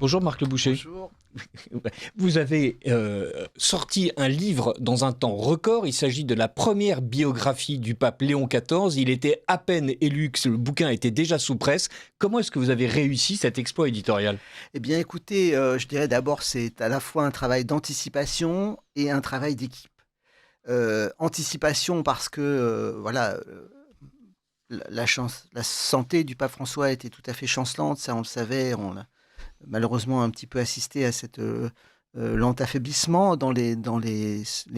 Bonjour Marc Le Boucher. Bonjour. Vous avez sorti un livre dans un temps record. Il s'agit de la première biographie du pape Léon XIV. Il était à peine élu que le bouquin était déjà sous presse. Comment est-ce que vous avez réussi cet exploit éditorial ? Eh bien, écoutez, je dirais d'abord, c'est à la fois un travail d'anticipation et un travail d'équipe. Anticipation parce que, la santé du pape François était tout à fait chancelante, ça on le savait. On a malheureusement un petit peu assisté à cet lent affaiblissement dans les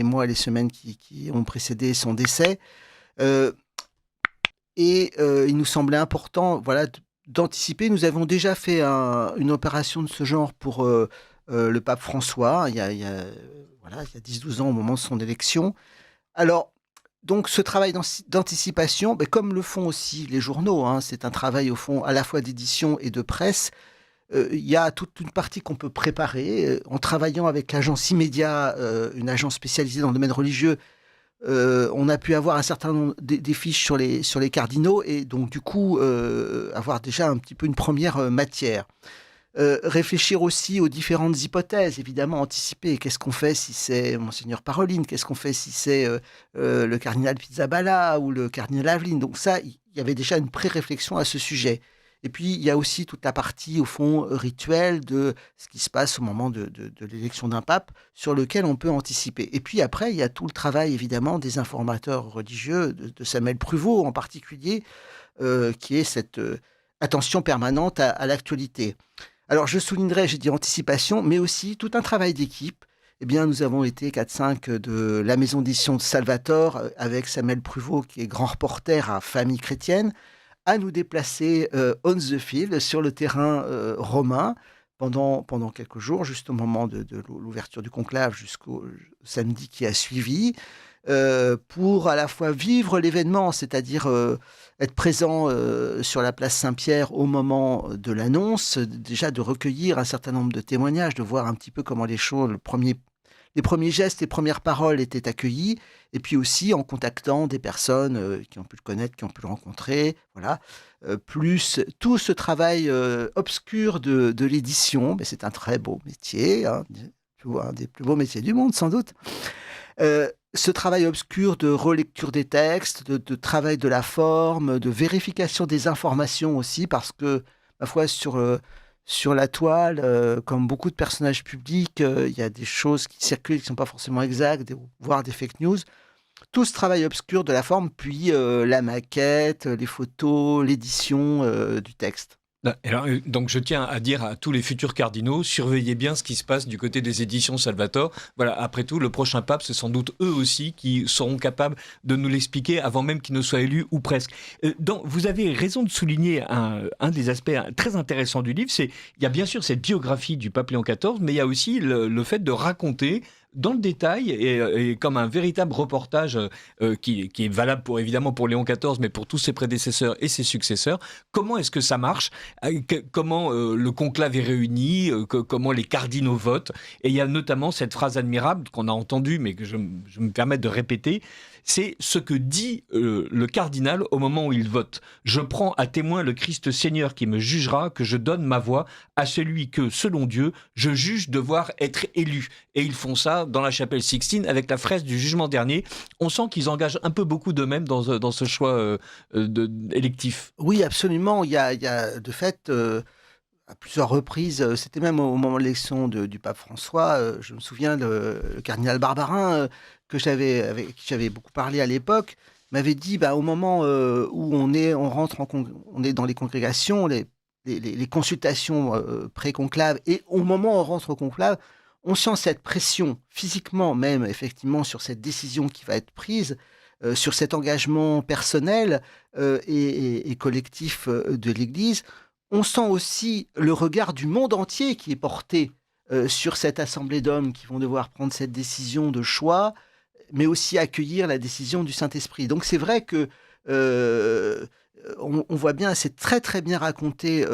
mois et les semaines qui ont précédé son décès. Euh, il nous semblait important, d'anticiper. Nous avons déjà fait une opération de ce genre pour le pape François, il y a 10-12 ans, au moment de son élection. Alors, donc, ce travail d'anticipation, comme le font aussi les journaux, hein, c'est un travail, au fond, à la fois d'édition et de presse. Il y a toute une partie qu'on peut préparer en travaillant avec l'agence Immédia, une agence spécialisée dans le domaine religieux. On a pu avoir un certain nombre des fiches sur les cardinaux et donc du coup avoir déjà un petit peu une première matière. Réfléchir aussi aux différentes hypothèses, évidemment anticiper. Qu'est-ce qu'on fait si c'est Monseigneur Paroline? Qu'est-ce qu'on fait si c'est le cardinal Pizzaballa ou le cardinal Aveline? Donc ça, il y avait déjà une pré-réflexion à ce sujet. Et puis, il y a aussi toute la partie, au fond, rituelle de ce qui se passe au moment de l'élection d'un pape, sur lequel on peut anticiper. Et puis après, il y a tout le travail, évidemment, des informateurs religieux, de Samuel Pruvot en particulier, qui est cette attention permanente à l'actualité. Alors, je soulignerai, j'ai dit anticipation, mais aussi tout un travail d'équipe. Eh bien, nous avons été 4-5 de la maison d'édition de Salvator, avec Samuel Pruvot, qui est grand reporter à Famille chrétienne, à nous déplacer on the field, sur le terrain romain, pendant quelques jours, juste au moment de l'ouverture du conclave jusqu'au samedi qui a suivi, pour à la fois vivre l'événement, c'est-à-dire être présent sur la place Saint-Pierre au moment de l'annonce, déjà de recueillir un certain nombre de témoignages, de voir un petit peu comment les choses, les premiers gestes, les premières paroles étaient accueillis, et puis aussi en contactant des personnes qui ont pu le connaître, qui ont pu le rencontrer, voilà. Plus tout ce travail obscur de l'édition, mais c'est un très beau métier, hein, un des plus beaux métiers du monde sans doute. Ce travail obscur de relecture des textes, de travail de la forme, de vérification des informations aussi, parce que, ma foi, sur la toile, comme beaucoup de personnages publics, il y a des choses qui circulent qui ne sont pas forcément exactes, voire des fake news. Tout ce travail obscur de la forme, puis la maquette, les photos, l'édition du texte. Alors, donc je tiens à dire à tous les futurs cardinaux, surveillez bien ce qui se passe du côté des éditions Salvator. Voilà, après tout, le prochain pape, c'est sans doute eux aussi qui seront capables de nous l'expliquer avant même qu'il ne soit élu, ou presque. Donc, vous avez raison de souligner un des aspects très intéressants du livre, c'est il y a bien sûr cette biographie du pape Léon XIV, mais il y a aussi le fait de raconter dans le détail et comme un véritable reportage qui est valable évidemment pour Léon XIV, mais pour tous ses prédécesseurs et ses successeurs, comment est-ce que ça marche, comment le conclave est réuni, comment les cardinaux votent. Et il y a notamment cette phrase admirable qu'on a entendue, mais que je me permets de répéter, c'est ce que dit le cardinal au moment où il vote. Je prends à témoin le Christ Seigneur qui me jugera, que je donne ma voix à celui que, selon Dieu, je juge devoir être élu. Et ils font ça dans la chapelle Sixtine avec la fresque du jugement dernier. On sent qu'ils engagent un peu beaucoup d'eux-mêmes dans ce choix électif. Oui, absolument. Il y a de fait, à plusieurs reprises, c'était même au moment de l'élection du pape François, je me souviens, le cardinal Barbarin, avec qui j'avais beaucoup parlé à l'époque, m'avait dit, au moment où on est dans les congrégations, les consultations pré-conclave, et au moment où on rentre au conclave, on sent cette pression, physiquement même, effectivement, sur cette décision qui va être prise, sur cet engagement personnel et collectif de l'Église. On sent aussi le regard du monde entier qui est porté sur cette assemblée d'hommes qui vont devoir prendre cette décision de choix, mais aussi accueillir la décision du Saint-Esprit. Donc c'est vrai que on voit bien, c'est très très bien raconté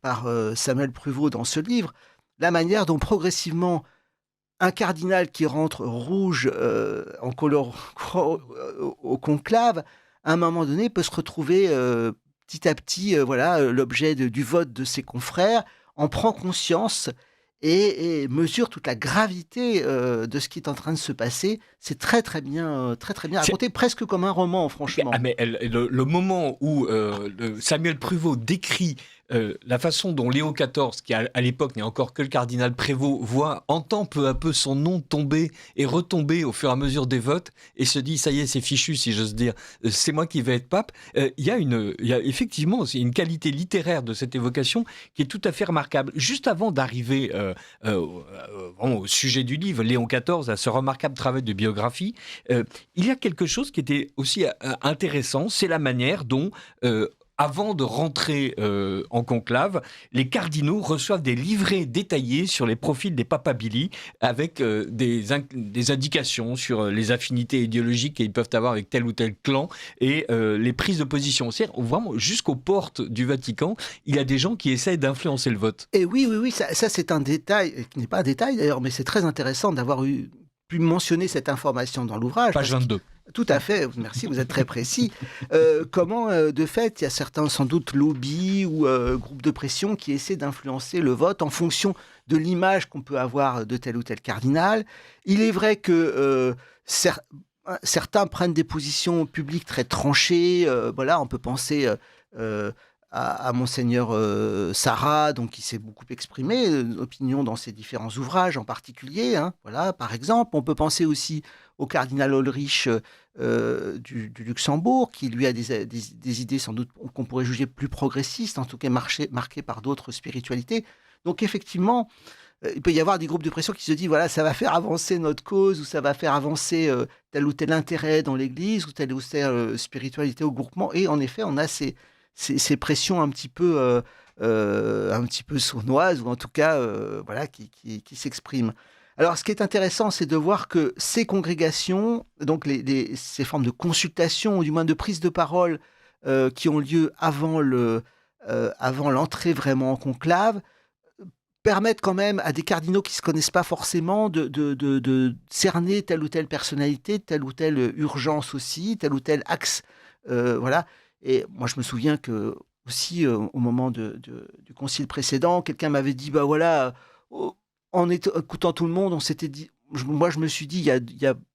par Samuel Pruvot dans ce livre, la manière dont progressivement un cardinal qui rentre rouge en couleur au conclave, à un moment donné, peut se retrouver petit à petit, l'objet du vote de ses confrères, en prend conscience et mesure toute la gravité de ce qui est en train de se passer. C'est très très bien raconté, presque comme un roman, franchement. Ah, mais le moment où Samuel Pruvot décrit la façon dont Léon XIV, qui à l'époque n'est encore que le cardinal Prévost, entend peu à peu son nom tomber et retomber au fur et à mesure des votes et se dit ça y est, c'est fichu, si j'ose dire, c'est moi qui vais être pape. Il y a effectivement une qualité littéraire de cette évocation qui est tout à fait remarquable. Juste avant d'arriver au sujet du livre, Léon XIV, à ce remarquable travail de biographie, il y a quelque chose qui était aussi intéressant, c'est la manière dont avant de rentrer en conclave, les cardinaux reçoivent des livrets détaillés sur les profils des papabili avec des indications sur les affinités idéologiques qu'ils peuvent avoir avec tel ou tel clan et les prises de position. C'est-à-dire, vraiment, jusqu'aux portes du Vatican, il y a des gens qui essayent d'influencer le vote. Et oui, ça c'est un détail, qui n'est pas un détail d'ailleurs, mais c'est très intéressant d'avoir pu mentionner cette information dans l'ouvrage. Page 22. Tout à fait, merci, vous êtes très précis. Comment, de fait, il y a certains, sans doute, lobbies ou groupes de pression qui essaient d'influencer le vote en fonction de l'image qu'on peut avoir de tel ou tel cardinal. Il est vrai que certains prennent des positions publiques très tranchées. Voilà, on peut penser à Monseigneur Sarah, donc qui s'est beaucoup exprimé, opinion dans ses différents ouvrages en particulier. Hein, voilà, par exemple, on peut penser aussi au cardinal Ulrich du Luxembourg, qui lui a des idées sans doute qu'on pourrait juger plus progressistes, en tout cas marquées par d'autres spiritualités. Donc effectivement, il peut y avoir des groupes de pression qui se disent, voilà, ça va faire avancer notre cause, ou ça va faire avancer tel ou tel intérêt dans l'Église, ou telle spiritualité au groupement. Et en effet, on a ces pressions un petit peu sournoises, ou en tout cas voilà, qui s'expriment. Alors, ce qui est intéressant, c'est de voir que ces congrégations, donc ces formes de consultation, ou du moins de prise de parole, qui ont lieu avant l'entrée vraiment en conclave, permettent quand même à des cardinaux qui ne se connaissent pas forcément de cerner telle ou telle personnalité, telle ou telle urgence aussi, tel ou tel axe. Voilà. Et moi, je me souviens que aussi, au moment du concile précédent, quelqu'un m'avait dit, bah voilà, en écoutant tout le monde, on s'était dit, moi je me suis dit,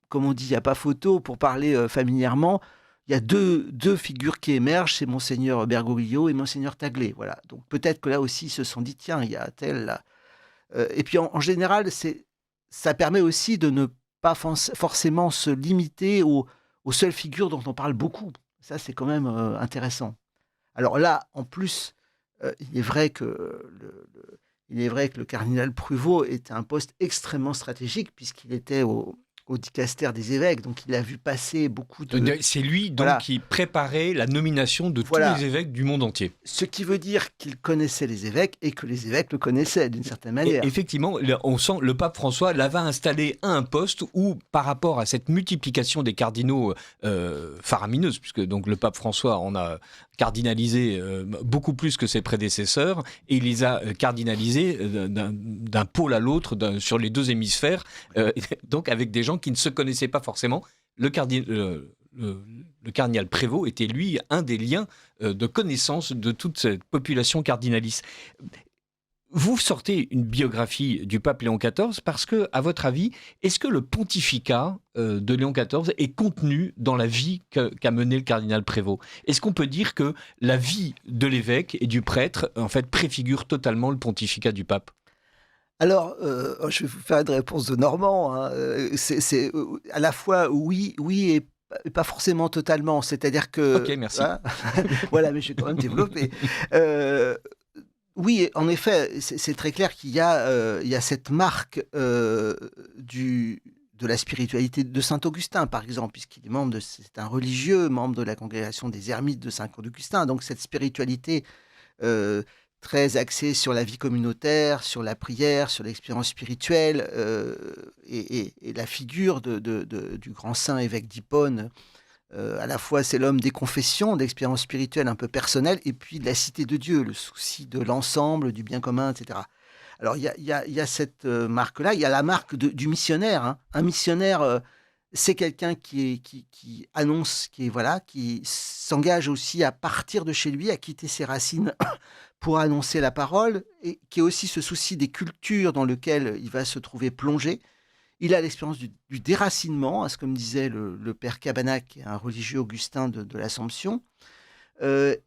comme on dit, il n'y a pas photo, pour parler familièrement, il y a deux figures qui émergent, c'est Monseigneur Bergoglio et Monseigneur Taglé. Voilà. Donc peut-être que là aussi, ils se sont dit, tiens, il y a tel là. Et puis en général, ça permet aussi de ne pas forcément se limiter aux seules figures dont on parle beaucoup. Ça, c'est quand même intéressant. Alors là, en plus, il est vrai que le cardinal Pruvot était un poste extrêmement stratégique, puisqu'il était au dicastère des évêques, donc il a vu passer beaucoup de... C'est lui donc Voilà. qui préparait la nomination de Voilà. tous les évêques du monde entier. Ce qui veut dire qu'il connaissait les évêques et que les évêques le connaissaient d'une certaine manière. Et effectivement, on sent le pape François l'avait installé à un poste où, par rapport à cette multiplication des cardinaux faramineuse, puisque donc le pape François en a cardinalisé beaucoup plus que ses prédécesseurs, et il les a cardinalisés d'un pôle à l'autre, sur les deux hémisphères, donc avec des gens qui ne se connaissaient pas forcément. Le cardinal Prévost était, lui, un des liens de connaissance de toute cette population cardinaliste. Vous sortez une biographie du pape Léon XIV parce que, à votre avis, est-ce que le pontificat de Léon XIV est contenu dans la vie qu'a menée le cardinal Prévost ? Est-ce qu'on peut dire que la vie de l'évêque et du prêtre, en fait, préfigure totalement le pontificat du pape ? Alors, je vais vous faire une réponse de Normand. Hein. C'est à la fois oui et pas forcément totalement. C'est-à-dire que... Ok, merci. Hein, voilà, mais je vais quand même développer. Oui, en effet, c'est très clair qu'il y a cette marque de la spiritualité de Saint-Augustin, par exemple, puisqu'il est c'est un religieux, membre de la congrégation des ermites de Saint-Augustin. Donc cette spiritualité très axée sur la vie communautaire, sur la prière, sur l'expérience spirituelle, et la figure du grand saint évêque d'Hippone. À la fois, c'est l'homme des confessions, d'expériences spirituelles un peu personnelles, et puis de la cité de Dieu, le souci de l'ensemble, du bien commun, etc. Alors, il y a cette marque-là. Il y a la marque du missionnaire. Hein. Un missionnaire, C'est quelqu'un qui annonce, qui s'engage aussi à partir de chez lui, à quitter ses racines pour annoncer la parole, et qui a aussi ce souci des cultures dans lesquelles il va se trouver plongé. Il a l'expérience du déracinement, à ce que me disait le père Cabanac, un religieux augustin de l'Assomption. Ce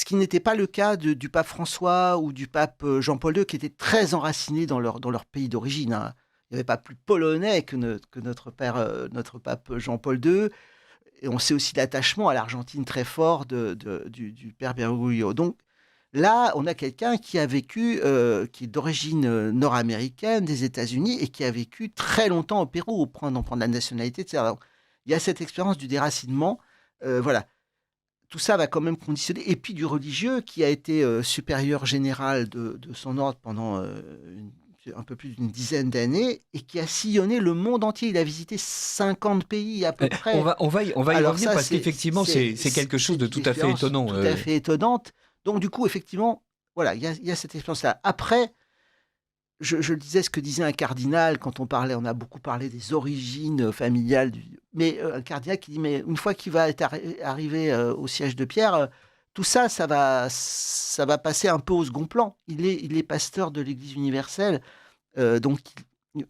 qui n'était pas le cas du pape François ou du pape Jean-Paul II, qui étaient très enracinés dans leur pays d'origine, hein. Il n'y avait pas plus polonais que notre pape Jean-Paul II. Et on sait aussi l'attachement à l'Argentine très fort du père Bergoglio. Donc là, on a quelqu'un qui a vécu, qui est d'origine nord-américaine, des États-Unis, et qui a vécu très longtemps au Pérou, au point d'en prendre la nationalité, etc. Donc, il y a cette expérience du déracinement. Voilà. Tout ça va quand même conditionner. Et puis du religieux qui a été supérieur général de son ordre pendant un peu plus d'une dizaine d'années et qui a sillonné le monde entier. Il a visité 50 pays à peu près. On va y revenir parce qu'effectivement, c'est quelque chose de tout à fait étonnant. Tout à fait étonnante. Donc du coup, effectivement, voilà, il y a cette expérience-là. Après, je disais ce que disait un cardinal quand on a beaucoup parlé des origines familiales, mais un cardinal qui dit, mais une fois qu'il va être arrivé au siège de Pierre, tout ça, ça va passer un peu au second plan. Il est pasteur de l'Église universelle, donc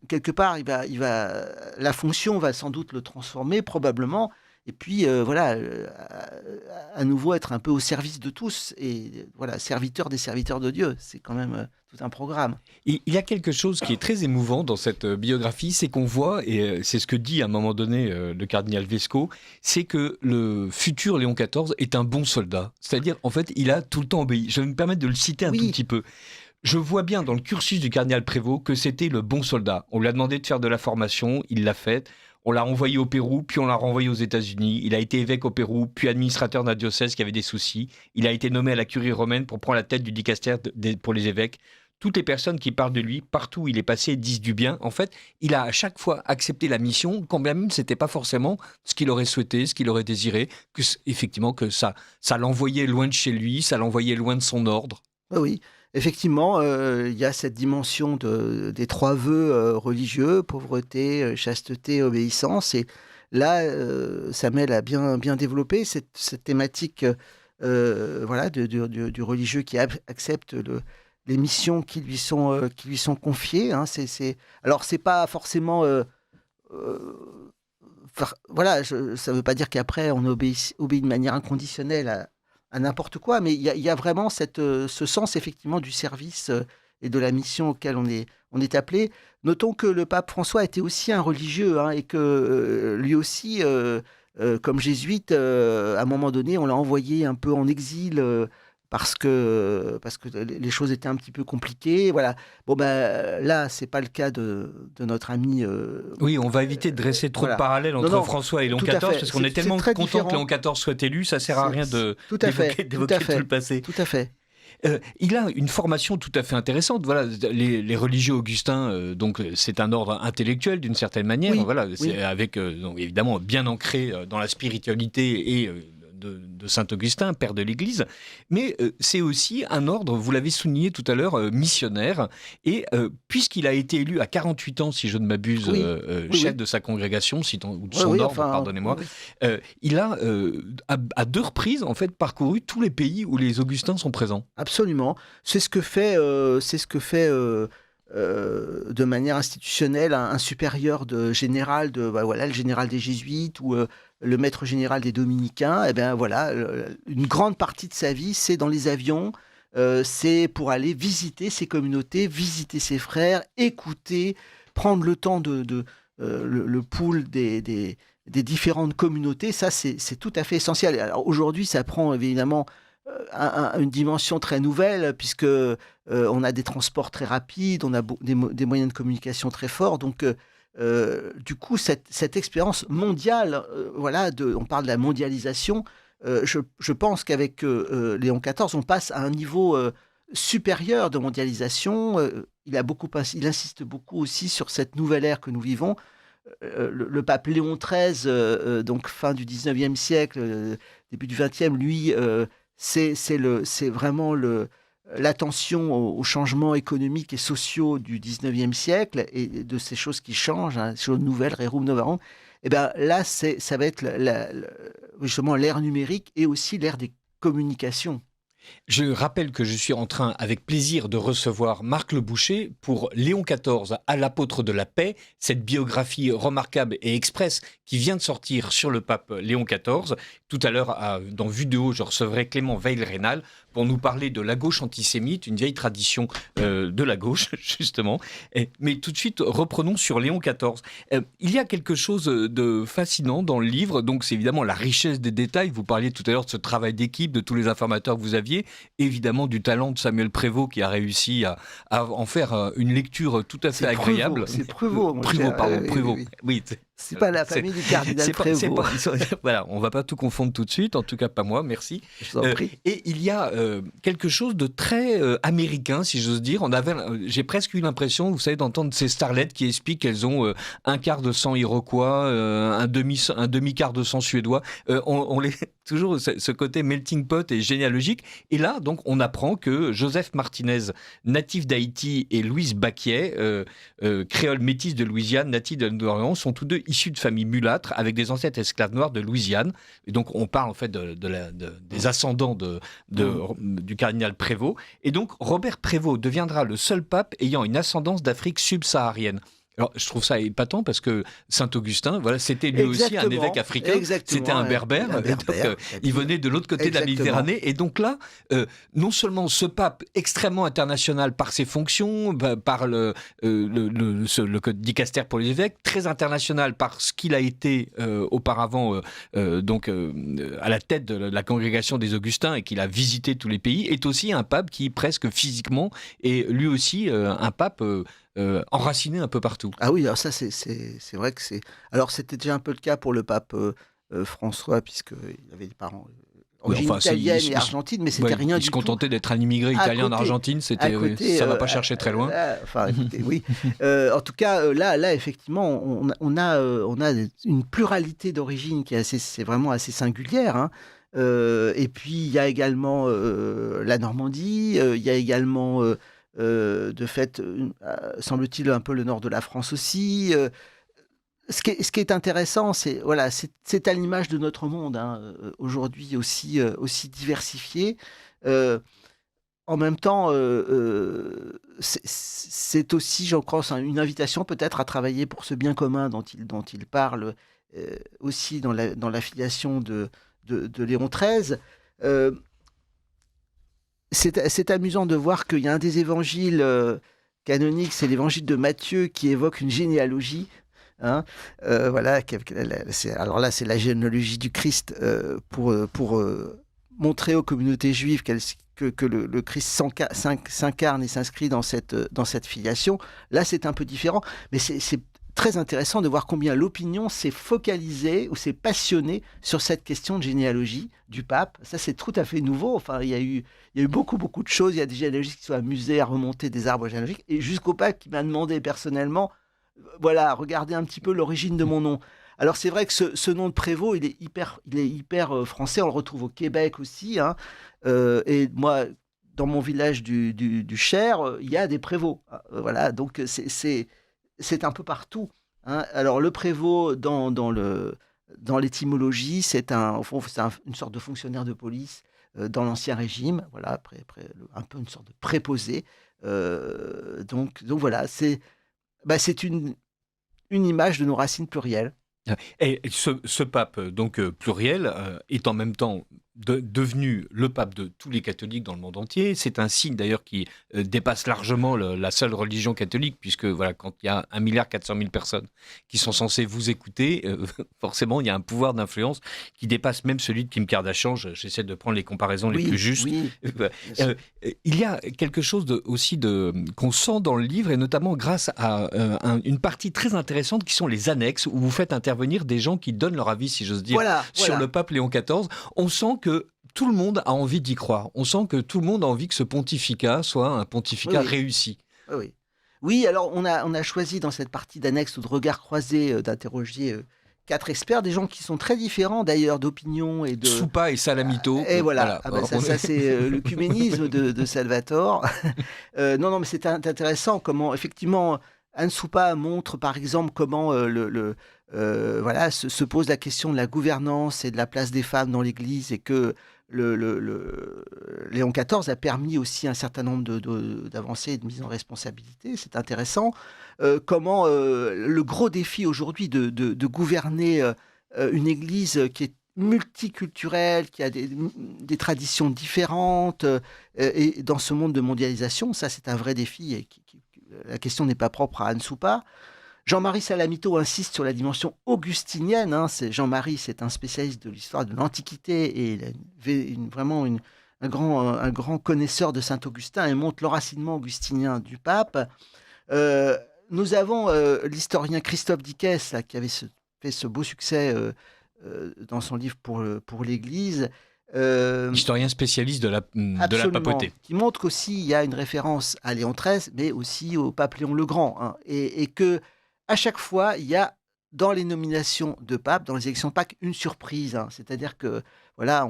quelque part, la fonction va sans doute le transformer, probablement. Et puis, à nouveau être un peu au service de tous et voilà, serviteur des serviteurs de Dieu. C'est quand même tout un programme. Il y a quelque chose qui est très émouvant dans cette biographie, c'est qu'on voit, et c'est ce que dit à un moment donné le cardinal Vesco, c'est que le futur Léon XIV est un bon soldat. C'est-à-dire, en fait, il a tout le temps obéi. Je vais me permettre de le citer un tout petit peu. Je vois bien dans le cursus du cardinal Prévost que c'était le bon soldat. On lui a demandé de faire de la formation, il l'a faite. On l'a renvoyé au Pérou, puis on l'a renvoyé aux États-Unis. Il a été évêque au Pérou, puis administrateur d'un diocèse qui avait des soucis. Il a été nommé à la curie romaine pour prendre la tête du dicastère pour les évêques. Toutes les personnes qui parlent de lui, partout où il est passé, disent du bien. En fait, il a à chaque fois accepté la mission, quand bien même ce n'était pas forcément ce qu'il aurait souhaité, ce qu'il aurait désiré, effectivement que ça l'envoyait loin de chez lui, ça l'envoyait loin de son ordre. Oui. Effectivement, il y a cette dimension des trois vœux religieux, pauvreté, chasteté, obéissance. Et là, Samuel a bien développé cette thématique du religieux qui accepte les missions qui lui sont confiées. Hein. Alors, c'est pas forcément... ça ne veut pas dire qu'après, on obéit de manière inconditionnelle à n'importe quoi, mais il y a vraiment ce sens effectivement du service et de la mission auquel on est appelé. Notons que le pape François était aussi un religieux, hein, et que lui aussi, comme jésuite, à un moment donné, on l'a envoyé un peu en exil parce que les choses étaient un petit peu compliquées. Voilà. Bon, là, c'est pas le cas de notre ami. Oui, on va éviter de dresser trop de parallèles entre François et Léon XIV, parce qu'on est tellement content que Léon XIV soit élu, ça sert à rien d'évoquer tout le passé. Tout à fait. Il a une formation tout à fait intéressante. Voilà, les religieux augustins, donc c'est un ordre intellectuel d'une certaine manière. Oui, voilà, c'est avec donc, évidemment bien ancré dans la spiritualité et de Saint-Augustin, père de l'Église, mais c'est aussi un ordre, vous l'avez souligné tout à l'heure, missionnaire, et puisqu'il a été élu à 48 ans, si je ne m'abuse, chef de sa congrégation, ou de son ordre, pardonnez-moi, il a à deux reprises, en fait, parcouru tous les pays où les Augustins sont présents. Absolument. C'est ce que fait de manière institutionnelle un supérieur général le général des Jésuites ou le maître général des Dominicains. Et bien voilà, une grande partie de sa vie, c'est dans les avions, c'est pour aller visiter ses communautés, visiter ses frères, écouter, prendre le temps le pouls des différentes communautés. Ça, c'est tout à fait essentiel. Alors aujourd'hui, ça prend évidemment une dimension très nouvelle, puisque on a des transports très rapides, on a des moyens de communication très forts. Donc, du coup, cette expérience mondiale, on parle de la mondialisation. Je pense qu'avec Léon XIV, on passe à un niveau supérieur de mondialisation. Il insiste beaucoup aussi sur cette nouvelle ère que nous vivons. Le pape Léon XIII, donc fin du 19e siècle, début du 20e, lui... c'est vraiment l'attention aux changements économiques et sociaux du 19e siècle et de ces choses qui changent, hein, ces choses nouvelles, Rerum Novarum, et ben là, ça va être justement l'ère numérique et aussi l'ère des communications. Je rappelle que je suis en train, avec plaisir, de recevoir Marc Le Boucher pour Léon XIV à l'apôtre de la paix, cette biographie remarquable et express qui vient de sortir sur le pape Léon XIV. Tout à l'heure, dans Vue de haut, je recevrai Clément Veil-Rénal pour nous parler de la gauche antisémite, une vieille tradition de la gauche, justement. Mais tout de suite, reprenons sur Léon XIV. Il y a quelque chose de fascinant dans le livre, donc c'est évidemment la richesse des détails. Vous parliez tout à l'heure de ce travail d'équipe, de tous les informateurs que vous aviez, évidemment du talent de Samuel Prévost qui a réussi à en faire une lecture tout à fait agréable. C'est Prévost. Prévost. Oui. C'est pas la famille du cardinal Prévost. Voilà, on va pas tout confondre tout de suite, en tout cas pas moi, merci. Je vous en prie. Et il y a quelque chose de très américain, si j'ose dire. J'ai presque eu l'impression, vous savez, d'entendre ces starlettes qui expliquent qu'elles ont un quart de sang iroquois, un demi-quart de sang suédois. On les toujours ce côté melting pot et généalogique. Et là, donc, on apprend que Joseph Martinez, natif d'Haïti, et Louise Baquiet, créole métisse de Louisiane, natif de New-Orleans, sont tous deux issus de familles mulâtres avec des ancêtres esclaves noirs de Louisiane. Et donc, on parle en fait des ascendants du cardinal Prévost. Et donc, Robert Prévost deviendra le seul pape ayant une ascendance d'Afrique subsaharienne. Alors, je trouve ça épatant parce que Saint-Augustin, voilà, c'était lui aussi un évêque africain. C'était un berbère. Il venait de l'autre côté de la Méditerranée. Et donc là, non seulement ce pape extrêmement international par ses fonctions, par le dicaster pour les évêques, très international par ce qu'il a été auparavant à la tête de la congrégation des Augustins et qu'il a visité tous les pays, est aussi un pape qui, presque physiquement, est lui aussi un pape enraciné un peu partout. Ah oui, alors ça c'est vrai que c'est... Alors c'était déjà un peu le cas pour le pape François, puisqu'il avait des parents italienne et argentine, mais c'était rien du tout. Il se contentait d'être un immigré italien en Argentine, ça ne va pas chercher très loin. Écoutez, oui. En tout cas, là effectivement, on a une pluralité d'origines qui est c'est vraiment assez singulière, hein. Et puis il y a également la Normandie, il y a également de fait, semble-t-il, un peu le nord de la France aussi. Ce qui est intéressant, c'est à l'image de notre monde, hein, aujourd'hui aussi diversifié. En même temps, c'est aussi, je crois, une invitation peut-être à travailler pour ce bien commun dont il parle aussi dans la filiation de Léon XIII. C'est amusant de voir qu'il y a un des évangiles canoniques, c'est l'évangile de Matthieu, qui évoque une généalogie. Hein, alors là, c'est la généalogie du Christ pour montrer aux communautés juives que le Christ s'incarne et s'inscrit dans cette filiation. Là, c'est un peu différent, mais c'est très intéressant de voir combien l'opinion s'est focalisée ou s'est passionnée sur cette question de généalogie du pape. Ça, c'est tout à fait nouveau. Enfin, il y a eu beaucoup de choses. Il y a des généalogistes qui sont amusés à remonter des arbres généalogiques, et jusqu'au pape qui m'a demandé personnellement, regardez un petit peu l'origine de mon nom. Alors c'est vrai que ce nom de Prévost, il est hyper français. On le retrouve au Québec aussi, hein. Et moi, dans mon village du Cher, il y a des Prévost. Voilà, donc c'est un peu partout, hein. Alors le prévôt dans l'étymologie, c'est une sorte de fonctionnaire de police dans l'Ancien Régime, voilà, après un peu une sorte de préposé. Donc voilà, c'est une image de nos racines plurielles. Et ce pape donc pluriel est en même temps devenu le pape de tous les catholiques dans le monde entier. C'est un signe d'ailleurs qui dépasse largement la seule religion catholique, puisque voilà, quand il y a 1,4 milliard personnes qui sont censées vous écouter, forcément il y a un pouvoir d'influence qui dépasse même celui de Kim Kardashian. J'essaie de prendre les comparaisons les plus justes. Oui. Il y a quelque chose qu'on sent dans le livre, et notamment grâce à une partie très intéressante qui sont les annexes, où vous faites intervenir des gens qui donnent leur avis, si j'ose dire, sur le pape Léon XIV. On sent que tout le monde a envie d'y croire. On sent que tout le monde a envie que ce pontificat soit un pontificat réussi. Oui, alors on a choisi dans cette partie d'annexe ou de regard croisé d'interroger 4 experts, des gens qui sont très différents d'ailleurs d'opinion et de... Soupa et Salamito. Et voilà, Voilà. ah ben ça c'est l'œcuménisme de Salvatore. Non, mais c'est intéressant comment, effectivement, Anne Soupa montre par exemple comment voilà, se pose la question de la gouvernance et de la place des femmes dans l'Église, et que Léon XIV a permis aussi un certain nombre d'avancées et de mise en responsabilité. C'est intéressant. Comment le gros défi aujourd'hui de gouverner une Église qui est multiculturelle, qui a des traditions différentes, et dans ce monde de mondialisation, ça c'est un vrai défi, et la question n'est pas propre à Anne Soupa. Jean-Marie Salamito insiste sur la dimension augustinienne. Jean-Marie, c'est un spécialiste de l'histoire de l'Antiquité, et vraiment un grand connaisseur de Saint-Augustin, et montre l'enracinement augustinien du pape. Nous avons l'historien Christophe Dickès, là, qui avait fait ce beau succès dans son livre pour l'Église. Historien spécialiste de la papauté. Qui montre qu'aussi il y a une référence à Léon XIII, mais aussi au pape Léon le Grand, et que à chaque fois il y a dans les nominations de pape, dans les élections de pape, une surprise. C'est-à-dire que voilà,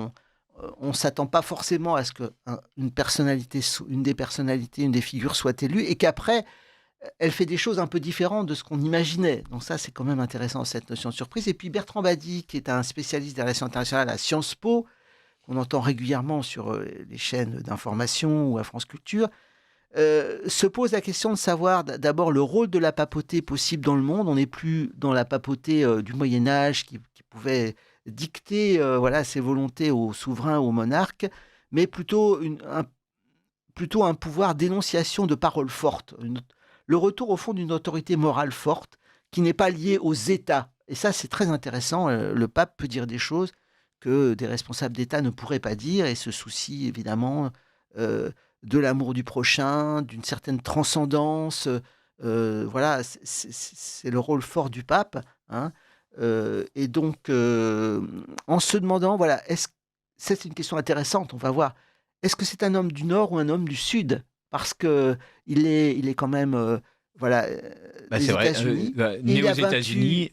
on s'attend pas forcément à ce que une des personnalités, une des figures soit élue, et qu'après elle fait des choses un peu différentes de ce qu'on imaginait. Donc ça, c'est quand même intéressant, cette notion de surprise. Et puis Bertrand Badi, qui est un spécialiste des relations internationales à Sciences Po, qu'on entend régulièrement sur les chaînes d'information ou à France Culture, se pose la question de savoir d'abord le rôle de la papauté possible dans le monde. On n'est plus dans la papauté du Moyen-Âge qui pouvait dicter ses volontés aux souverains, aux monarques, mais plutôt un pouvoir d'énonciation de paroles fortes. Le retour au fond d'une autorité morale forte qui n'est pas liée aux États. Et ça, c'est très intéressant. Le pape peut dire des choses que des responsables d'État ne pourraient pas dire, et se soucie évidemment de l'amour du prochain, d'une certaine transcendance. Voilà, c'est le rôle fort du pape. Et donc, en se demandant, voilà, c'est une question intéressante, on va voir. Est-ce que c'est un homme du Nord ou un homme du Sud? Parce qu'il est quand même des États-Unis. Né Il aux a États-Unis.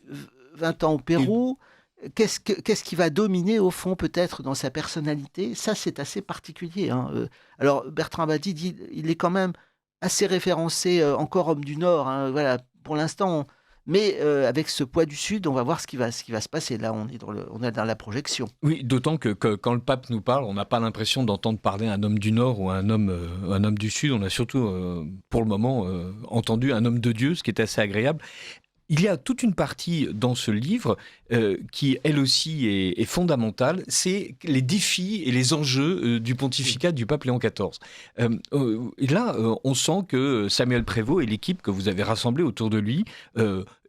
20 ans au Pérou. Qu'est-ce qui va dominer au fond peut-être dans sa personnalité? Ça, c'est assez particulier. Alors Bertrand Badi dit il est quand même assez référencé, encore homme du Nord. Voilà, pour l'instant. Mais avec ce poids du Sud, on va voir ce qui va se passer. Là, on est dans la projection. Oui, d'autant que quand le pape nous parle, on n'a pas l'impression d'entendre parler un homme du Nord ou un homme du Sud. On a surtout, pour le moment, entendu un homme de Dieu, ce qui est assez agréable. Il y a toute une partie dans ce livre qui, elle aussi, est fondamentale. C'est les défis et les enjeux du pontificat du pape Léon XIV. Et là, on sent que Samuel Prévost et l'équipe que vous avez rassemblée autour de lui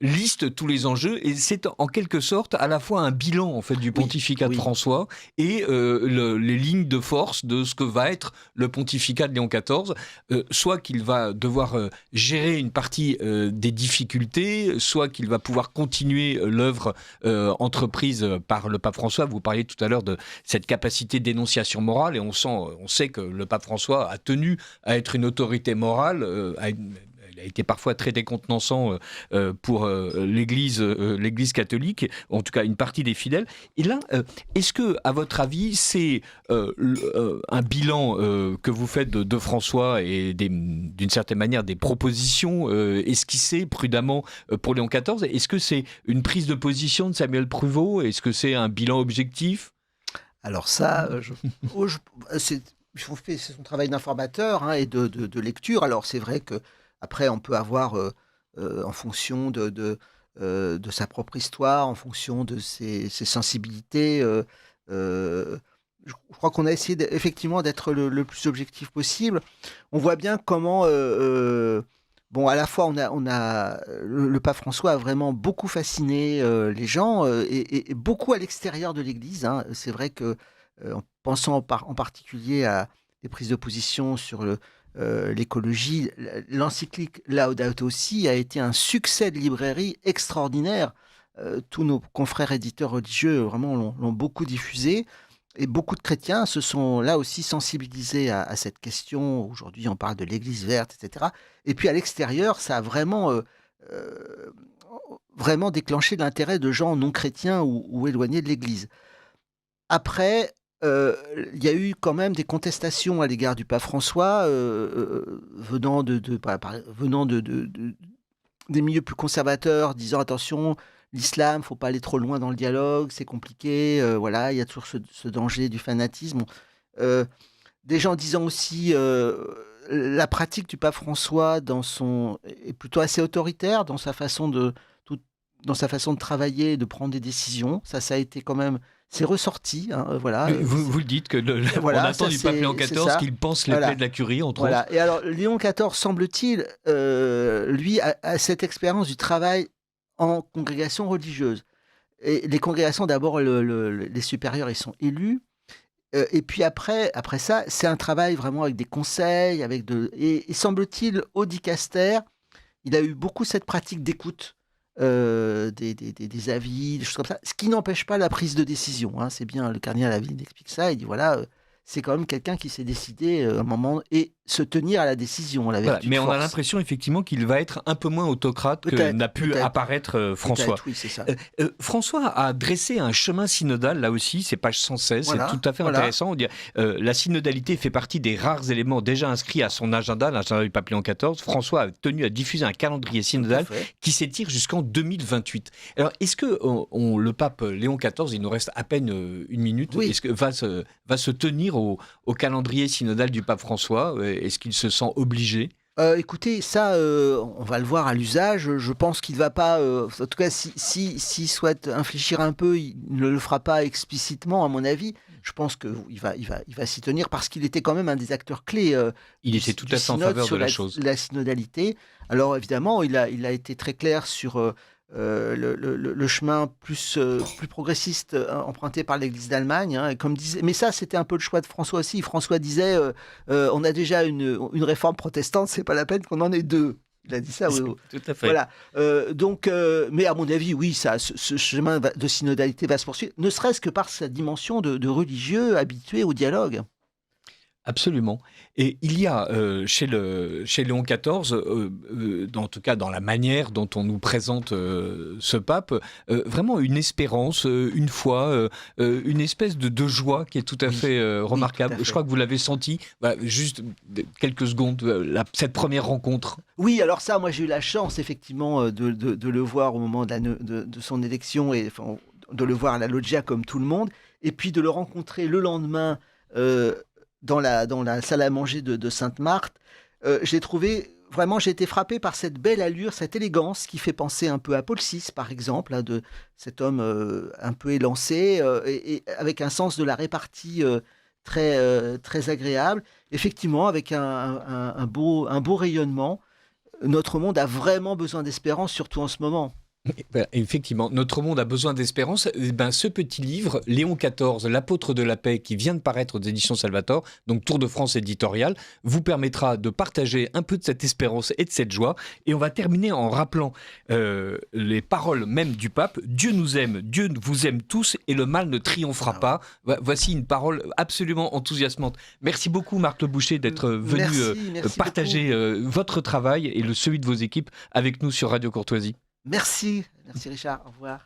listent tous les enjeux. Et c'est en quelque sorte à la fois un bilan en fait, du pontificat de François et les lignes de force de ce que va être le pontificat de Léon XIV. Soit qu'il va devoir gérer une partie des difficultés, soit qu'il va pouvoir continuer l'œuvre entreprise par le pape François. Vous parliez tout à l'heure de cette capacité d'énonciation morale, et on sait que le pape François a tenu à être une autorité morale, il a été parfois très décontenançant pour l'Église catholique, en tout cas une partie des fidèles. Et là, est-ce que, à votre avis, c'est un bilan que vous faites de François et d'une certaine manière des propositions esquissées prudemment pour Léon XIV? Est-ce que c'est une prise de position de Samuel Prévost? Est-ce que c'est un bilan objectif? Alors ça, c'est son travail d'informateur et de lecture. Alors c'est vrai que après, on peut avoir, en fonction de sa propre histoire, en fonction de ses sensibilités, je crois qu'on a essayé effectivement d'être le plus objectif possible. On voit bien comment, à la fois, le pape François a vraiment beaucoup fasciné les gens, et beaucoup à l'extérieur de l'Église. C'est vrai que, en pensant en particulier à des prises de position sur l'écologie, l'encyclique Laudato Si a été un succès de librairie extraordinaire. Tous nos confrères éditeurs religieux vraiment l'ont beaucoup diffusé, et beaucoup de chrétiens se sont là aussi sensibilisés à cette question. Aujourd'hui, on parle de l'Église verte, etc. Et puis à l'extérieur, ça a vraiment vraiment déclenché l'intérêt de gens non chrétiens ou éloignés de l'Église. Après, il y a eu quand même des contestations à l'égard du pape François, venant des milieux plus conservateurs, disant: «Attention, l'islam, faut pas aller trop loin dans le dialogue, c'est compliqué, voilà, il y a toujours ce danger du fanatisme». Heu, des gens disant aussi, la pratique du pape François est plutôt assez autoritaire tout dans sa façon de travailler et de prendre des décisions. Ça a été quand même c'est ressorti, hein, voilà, Vous le dites que on voilà, attend ça du pape Léon c'est XIV ça. qu'il pense les plaies Voilà. de la curie, entre autres. Voilà. Et alors Léon XIV, semble-t-il, lui a cette expérience du travail en congrégation religieuse. Et les congrégations, d'abord, les supérieurs, ils sont élus. Et puis après ça, c'est un travail vraiment avec des conseils, et semble-t-il, au dicaster, il a eu beaucoup cette pratique d'écoute, des avis, des choses comme ça, ce qui n'empêche pas la prise de décision, hein. C'est bien, le cardinal Lavigne explique ça, il dit voilà, c'est quand même quelqu'un qui s'est décidé, à un moment, et se tenir à la décision, la Voilà, vertu de mais on a force. l'impression effectivement qu'il va être un peu moins autocrate que Peut-être, n'a pu peut-être, apparaître François. peut-être, oui, c'est ça. François a dressé un chemin synodal, là aussi, c'est page 116, c'est Voilà, tout à fait voilà. intéressant. On dit, la synodalité fait partie des rares éléments déjà inscrits à son agenda, l'agenda du pape Léon XIV. François a tenu à diffuser un calendrier synodal Tout à fait. qui s'étire jusqu'en 2028. Alors, est-ce que le pape Léon XIV, il nous reste à peine une minute, Oui. est-ce que va se tenir au calendrier synodal du pape François? Est-ce qu'il se sent obligé? Écoutez, ça, on va le voir à l'usage. Je pense qu'il va pas, en tout cas, s'il souhaite infléchir un peu, il ne le fera pas explicitement, à mon avis. Je pense qu'il va s'y tenir parce qu'il était quand même un des acteurs clés, Il du était tout du à fait en synode faveur de sur la chose. la synodalité. Alors évidemment, il a été très clair sur, le chemin plus progressiste, emprunté par l'Église d'Allemagne, hein, et comme disait, mais ça, c'était un peu le choix de François aussi. François disait, on a déjà une réforme protestante, c'est pas la peine qu'on en ait deux. Il a dit ça, oui, oui. Tout à fait. Voilà. Donc, mais à mon avis, oui, ce chemin de synodalité va se poursuivre, ne serait-ce que par sa dimension de religieux habitué au dialogue. Absolument. Et il y a chez Léon XIV, en tout cas dans la manière dont on nous présente ce pape, vraiment une espérance, une foi, une espèce de joie qui est tout à Oui, fait oui, remarquable. tout à fait. Je crois que vous l'avez senti, juste quelques secondes, cette première rencontre. Oui, alors ça, moi j'ai eu la chance effectivement, de le voir au moment de son élection, et enfin, de le voir à la loggia comme tout le monde, et puis de le rencontrer le lendemain, dans la salle à manger de Sainte-Marthe. J'ai été frappé par cette belle allure, cette élégance qui fait penser un peu à Paul VI, par exemple, hein, de cet homme un peu élancé, et avec un sens de la répartie très agréable. Effectivement, avec un beau rayonnement. Notre monde a vraiment besoin d'espérance, surtout en ce moment. Effectivement, notre monde a besoin d'espérance. Ce petit livre, Léon XIV, l'apôtre de la paix, qui vient de paraître aux éditions Salvator, donc Tour de France éditorial, vous permettra de partager un peu de cette espérance et de cette joie. Et on va terminer en rappelant les paroles même du pape. Dieu nous aime, Dieu vous aime tous et le mal ne triomphera pas. Voici une parole absolument enthousiasmante. Merci beaucoup Marc Le Boucher d'être venu Merci partager votre travail et celui de vos équipes avec nous sur Radio Courtoisie. Merci Richard, au revoir.